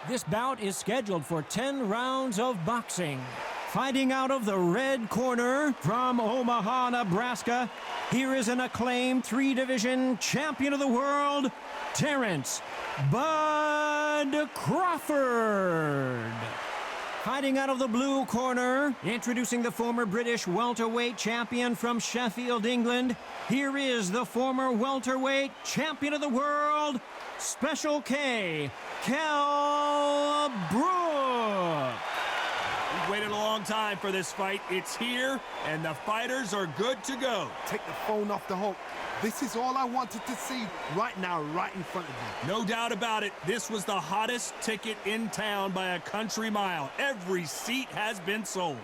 This bout is scheduled for 10 rounds of boxing. Fighting out of the red corner from Omaha, Nebraska, here is an acclaimed 3-division champion of the world, Terrance "Bud" Crawford. Fighting out of the blue corner, introducing the former British welterweight champion from Sheffield, England, here is the former welterweight champion of the world, Special K, Kell Brook. We've waited a long time for this fight. It's here, and the fighters are good to go. Take the phone off the hook. This is all I wanted to see right now, right in front of me. No doubt about it, this was the hottest ticket in town by a country mile. Every seat has been sold.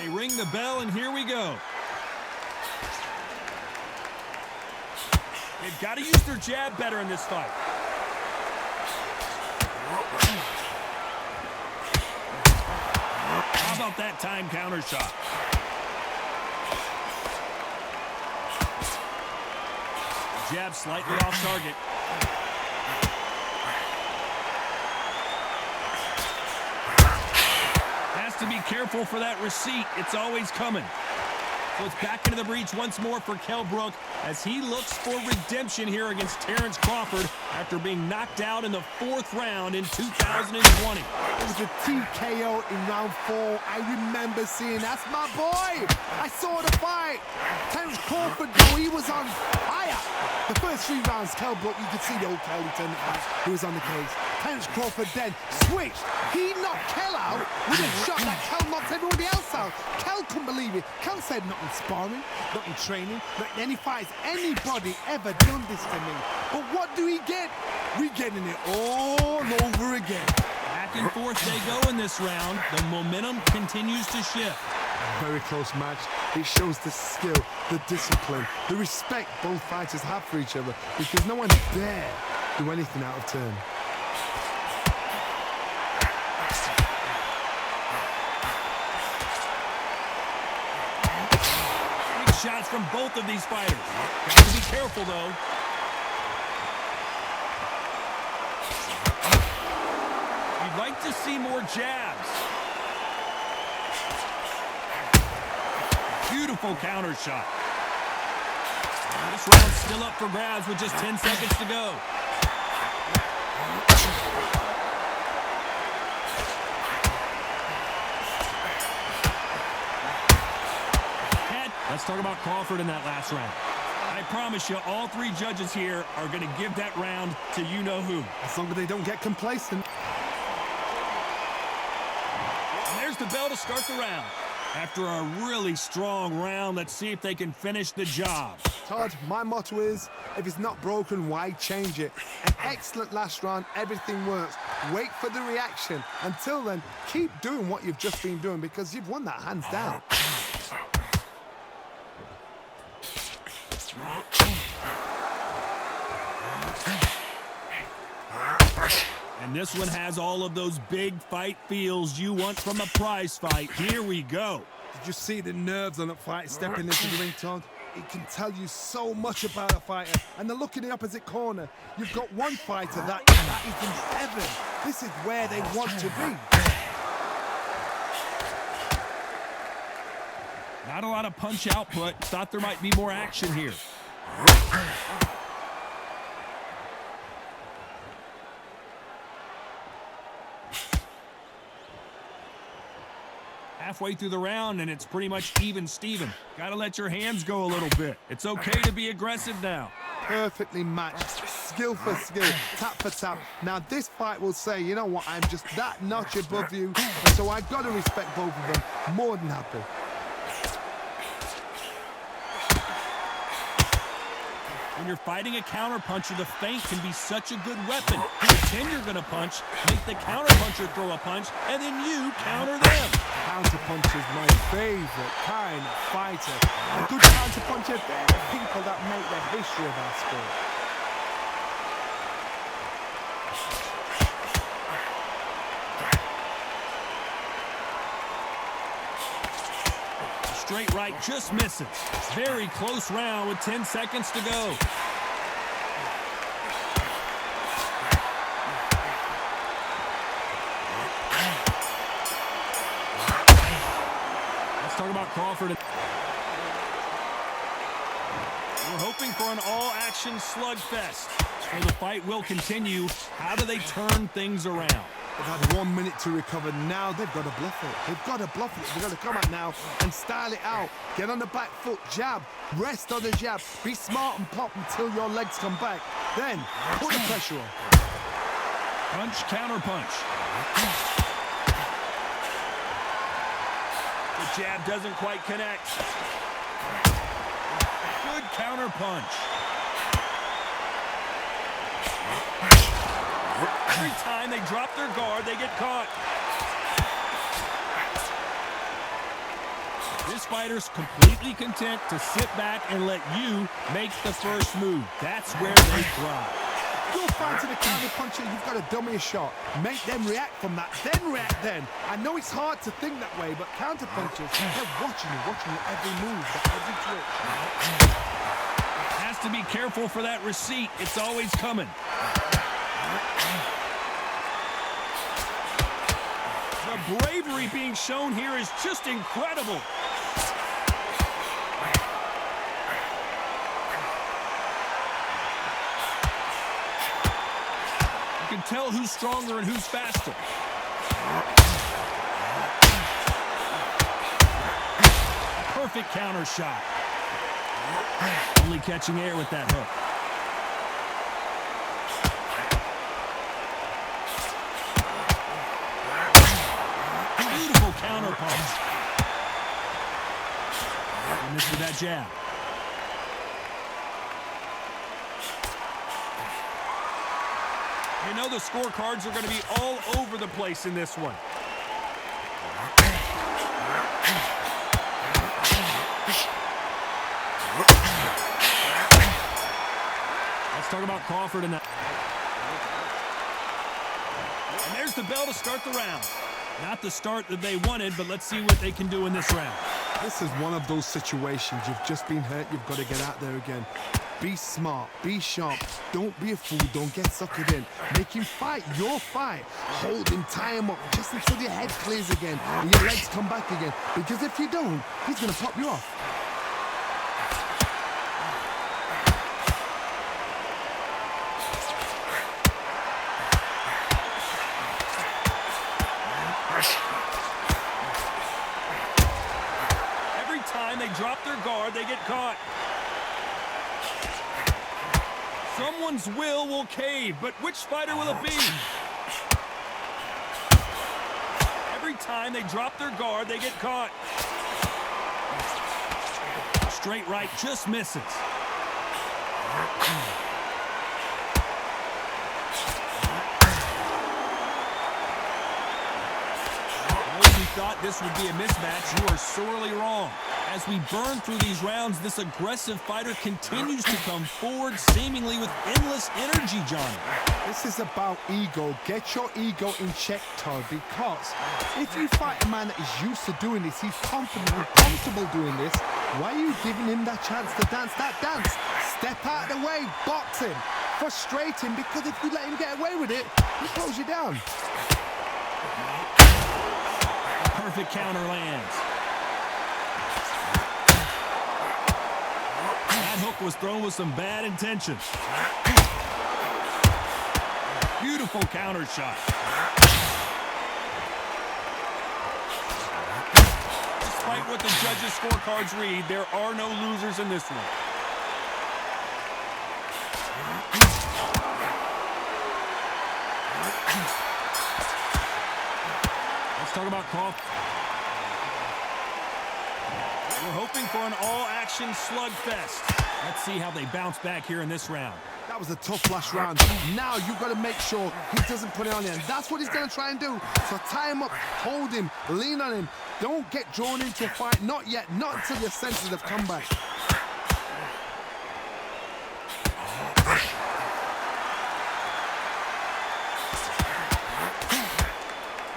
They ring the bell, and here we go. They've got to use their jab better in this fight. How about that time counter shot? Jab slightly off target. Has to be careful for that receipt. It's always coming. So it's back into the breach once more for Kell Brook as he looks for redemption here against Terrance Crawford after being knocked out in the 4th round in 2020. It was a TKO in round 4. I remember seeing, that's my boy. I saw the fight. Terrance Crawford, though, he was on fire. The first 3 rounds, Kell Brook, you could see the old Kell turned it back. He was on the cage. Terrance Crawford then switched. He knocked Kell out with a shot that Kell knocked everybody else out. Kell couldn't believe it. Kell said, not in sparring, not in training, not in any fights, anybody ever done this to me. But what do we get? We're getting it all over again. Back and forth they go in this round. The momentum continues to shift. Very close match. It shows the skill, the discipline, the respect both fighters have for each other because no one dare do anything out of turn. Big shots from both of these fighters. Got to be careful, though. You'd like to see more jabs. Beautiful counter shot. This round's still up for grabs with just 10 seconds to go. Let's talk about Crawford in that last round. I promise you, all 3 judges here are going to give that round to you-know-who. As long as they don't get complacent. And there's the bell to start the round. After a really strong round, let's see if they can finish the job. Todd, my motto is, if it's not broken, why change it? An excellent last round, everything works. Wait for the reaction. Until then, keep doing what you've just been doing because you've won that hands down. And this one has all of those big fight feels you want from a prize fight. Here we go. Did you see the nerves on a fight stepping into the ring, Todd? It can tell you so much about a fighter. And the look in the opposite corner. You've got one fighter that is in heaven. This is where they want to be. Not a lot of punch output. Thought there might be more action here. Halfway through the round, and it's pretty much even Steven. Gotta let your hands go a little bit. It's okay to be aggressive now. Perfectly matched, skill for skill, tap for tap. Now this fight will say, you know what, I'm just that notch above you, and so I've got to respect both of them. More than happy. When you're fighting a counterpuncher, the feint can be such a good weapon. Pretend you're gonna punch, make the counterpuncher throw a punch, and then you counter them. Counterpuncher is my favorite kind of fighter. A good counterpuncher, they're the people that make the history of our sport. Straight right just misses. Very close round with 10 seconds to go. Let's talk about Crawford. We're hoping for an all-action slugfest. So the fight will continue. How do they turn things around? They've had 1 minute to recover. Now they've got to bluff it. They've got to bluff it. They've got to come out now and style it out. Get on the back foot, jab, rest on the jab. Be smart and pop until your legs come back. Then put the pressure on. Punch, counter punch. The jab doesn't quite connect. Good counter punch. Every time they drop their guard, they get caught. This fighter's completely content to sit back and let you make the first move. That's where they thrive. You'll find to the counter puncher, you've got to dummy a shot. Make them react from that, then react then. I know it's hard to think that way, but counter punchers, they're watching you every move, every twitch. Has to be careful for that receipt. It's always coming. The bravery being shown here is just incredible. You can tell who's stronger and who's faster. Perfect counter shot. Only catching air with that hook. Beautiful counter punch. And missed with that jab. You know the scorecards are going to be all over the place in this one. Let's talk about Crawford and that. And there's the bell to start the round. Not the start that they wanted, but let's see what they can do in this round. This is one of those situations. You've just been hurt. You've got to get out there again. Be smart. Be sharp. Don't be a fool. Don't get suckered in. Make him fight your fight. Hold him. Tie him up just until your head clears again and your legs come back again. Because if you don't, he's going to pop you off. Every time they drop their guard, they get caught. Someone's will cave, but which fighter will it be? Every time they drop their guard, they get caught. Straight right just misses. Those who thought this would be a mismatch, you are sorely wrong. As we burn through these rounds, this aggressive fighter continues to come forward, seemingly with endless energy, Johnny. This is about ego. Get your ego in check, Todd, because if you fight a man that is used to doing this, he's confident and comfortable doing this, why are you giving him that chance to dance that dance? Step out of the way, box him, frustrate him, because if you let him get away with it, he throws you down. Perfect counter lands. That hook was thrown with some bad intentions. Beautiful counter shot. Despite what the judges' scorecards read, there are no losers in this one. Let's talk about Crawford. We're hoping for an all-action slugfest. Let's see how they bounce back here in this round. That was a tough last round. Now you've got to make sure he doesn't put it on you. And that's what he's going to try and do. So tie him up, hold him, lean on him. Don't get drawn into a fight. Not yet. Not until your senses have come back.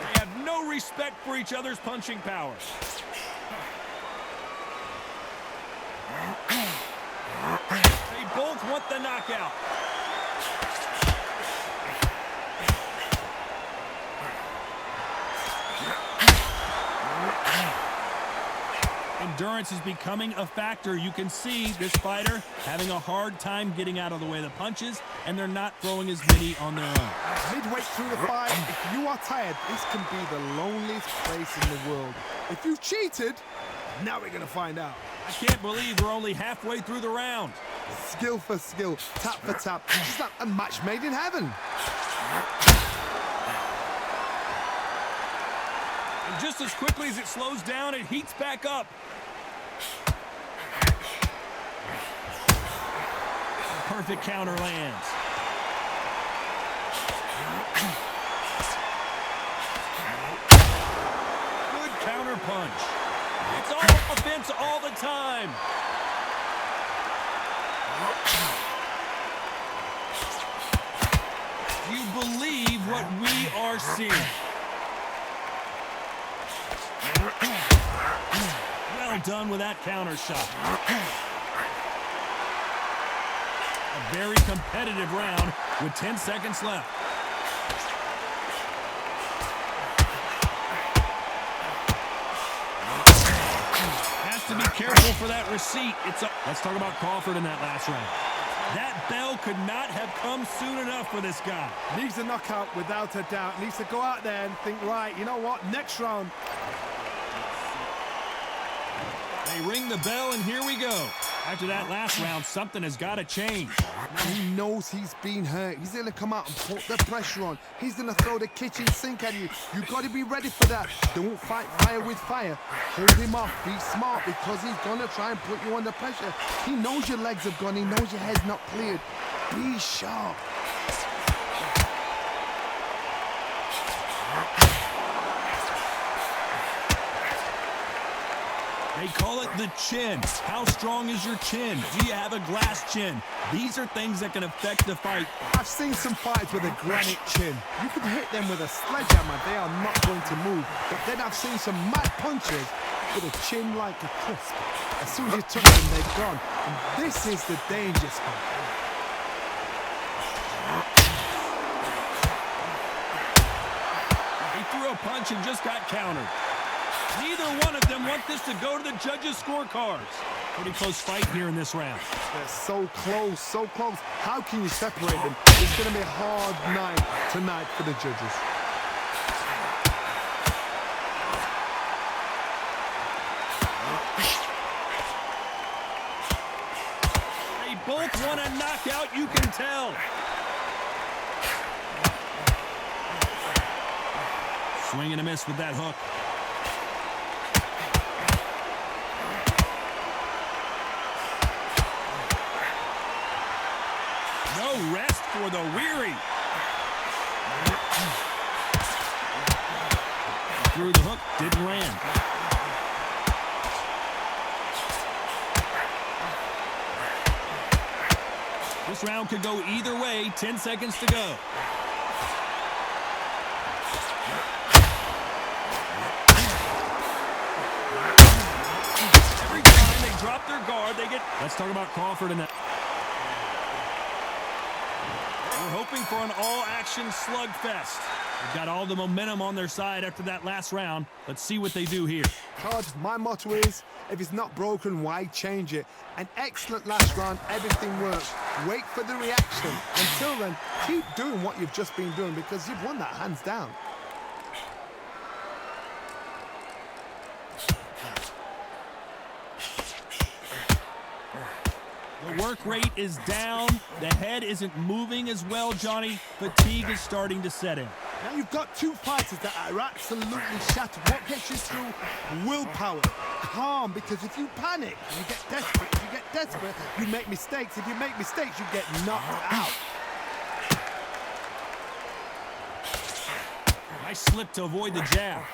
They have no respect for each other's punching power. get the knockout. Endurance is becoming a factor. You can see this fighter having a hard time getting out of the way of the punches, and they're not throwing as many on their own. Midway through the fight, if you are tired, this can be the loneliest place in the world. If you cheated, now we're going to find out. I can't believe we're only halfway through the round. Skill for skill, tap for tap. It's like a match made in heaven. And just as quickly as it slows down, it heats back up. Perfect counter lands. Good counter punch. It's all offense all the time. Do you believe what we are seeing? Well done with that counter shot. A very competitive round with 10 seconds left. Has to be careful for that receipt. Let's talk about Crawford in that last round. That bell could not have come soon enough for this guy. Needs a knockout without a doubt. Needs to go out there and think, right, you know what, next round. They ring the bell, and here we go. After that last round, something has got to change. He knows he's been hurt. He's going to come out and put the pressure on. He's going to throw the kitchen sink at you. You've got to be ready for that. Don't fight fire with fire. Hold him off. Be smart because he's going to try and put you under pressure. He knows your legs have gone. He knows your head's not cleared. Be sharp. They call it the chin. How strong is your chin? Do you have a glass chin? These are things that can affect the fight. I've seen some fights with a granite chin. You could hit them with a sledgehammer. They are not going to move. But then I've seen some mad punches with a chin like a crisp. As soon as you touch them, they're gone. And this is the danger spot. He threw a punch and just got countered. Neither one of them want this to go to the judges' scorecards. Pretty close fight here in this round. They're so close, so close. How can you separate them? It's going to be a hard night tonight for the judges. They both want a knockout, you can tell. Swing and a miss with that hook. No rest for the weary. Through the hook, didn't land. This round could go either way. 10 seconds to go. Every time they drop their guard, they get... Let's talk about Crawford in that. We're hoping for an all-action slugfest. They've got all the momentum on their side after that last round. Let's see what they do here. Todd, my motto is, if it's not broken, why change it? An excellent last round, everything works. Wait for the reaction. Until then, keep doing what you've just been doing because you've won that hands down. The work rate is down. The head isn't moving as well, Johnny. Fatigue is starting to set in. Now you've got two fighters that are absolutely shattered. What gets you through? Willpower. Calm, because if you panic, you get desperate. If you get desperate, you make mistakes. If you make mistakes, you get knocked out. Nice slip to avoid the jab.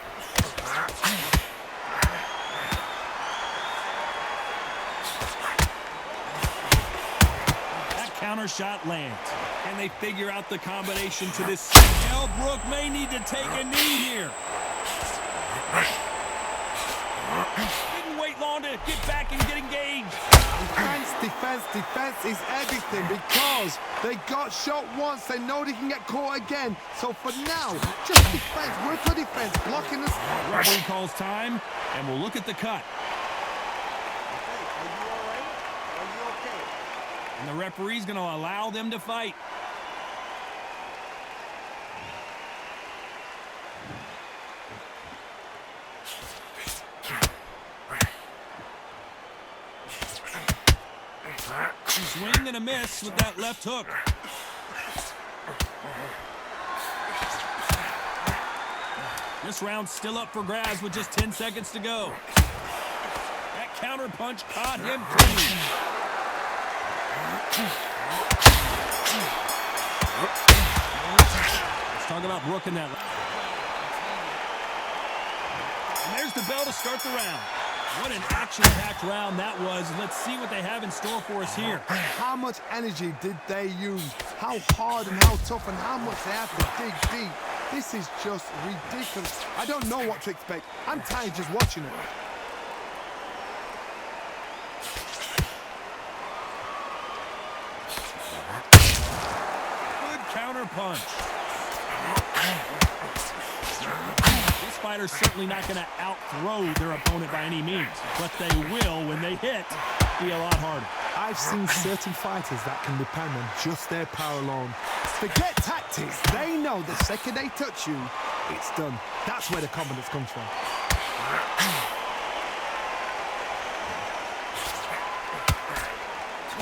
Counter shot lands. Can they figure out the combination to this? Kell Brook may need to take a knee here. Didn't wait long to get back and get engaged. He's Defense is everything because they got shot once. They know they can get caught again. So for now, just defense. Work for defense. Blocking us. Referee calls time, and we'll look at the cut. And the referee's going to allow them to fight. Swing and a miss with that left hook. This round's still up for grabs with just 10 seconds to go. That counter punch caught him clean. Let's talk about Brook in that. And there's the bell to start the round. What an action-packed round that was. Let's see what they have in store for us here. How much energy did they use? How hard and how tough and how much they have to dig deep. This is just ridiculous. I don't know what to expect. I'm tired just watching it. Good counter punch. This fighter's certainly not going to out-throw their opponent by any means, but they will, when they hit, be a lot harder. I've seen certain fighters that can depend on just their power alone. Forget tactics. They know the second they touch you, it's done. That's where the confidence comes from.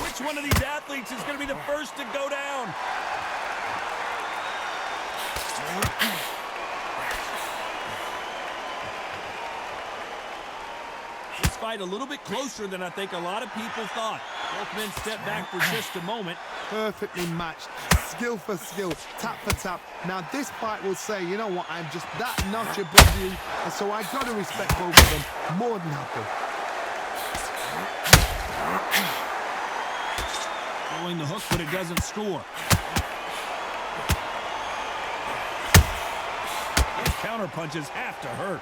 Which one of these athletes is going to be the first to go down? This fight a little bit closer than I think a lot of people thought. Both men step back for just a moment. Perfectly matched, skill for skill, tap for tap. Now this fight will say, you know what, I'm just that notch above you, and so I got to respect both of them. More than happy. Throwing the hook, but it doesn't score. Those counter punches have to hurt.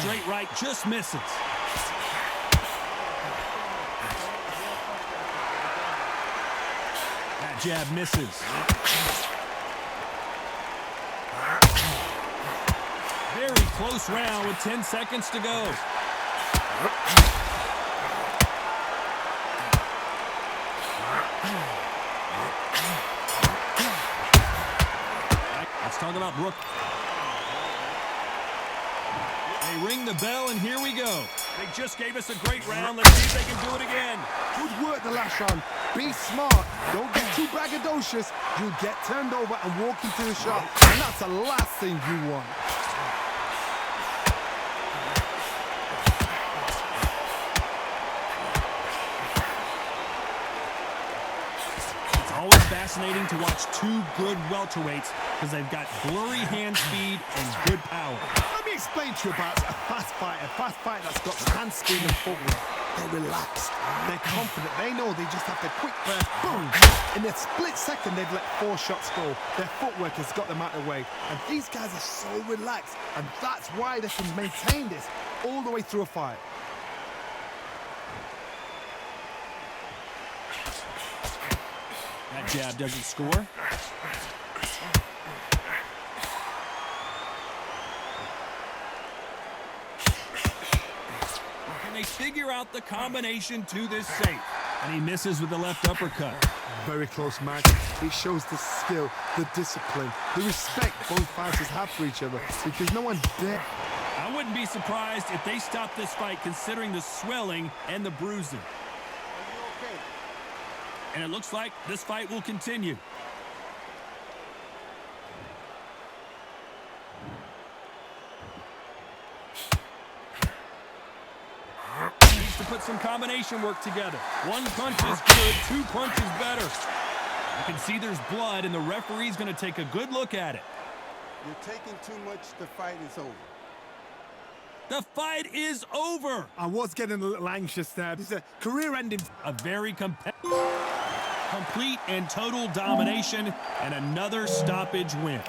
Straight right just misses. That jab misses. Very close round with 10 seconds to go. Let's talk about Brook. They ring the bell, and here we go. They just gave us a great round. Let's see if they can do it again. Good work the last round. Be smart. Don't get too braggadocious. You'll get turned over and walk into the shot, and that's the last thing you want. It's always fascinating to watch two good welterweights because they've got blurry hand speed and good power. Let me explain to you about a fast fighter that's got hand speed and footwork. They're relaxed. They're confident. They know they just have to quick burst, boom. In a split second, they've let 4 shots go. Their footwork has got them out of the way. And these guys are so relaxed. And that's why they can maintain this all the way through a fight. That jab doesn't score. Can they figure out the combination to this safe? And he misses with the left uppercut. Very close match. It shows the skill, the discipline, the respect both fighters have for each other, because no one dare. I wouldn't be surprised if they stopped this fight considering the swelling and the bruising. And it looks like this fight will continue. Needs to put some combination work together. One punch is good, 2 punches better. You can see there's blood, and the referee's going to take a good look at it. You're taking too much. The fight is over. The fight is over. I was getting a little anxious there. It's a career-ending. A very complete and total domination, and another stoppage win.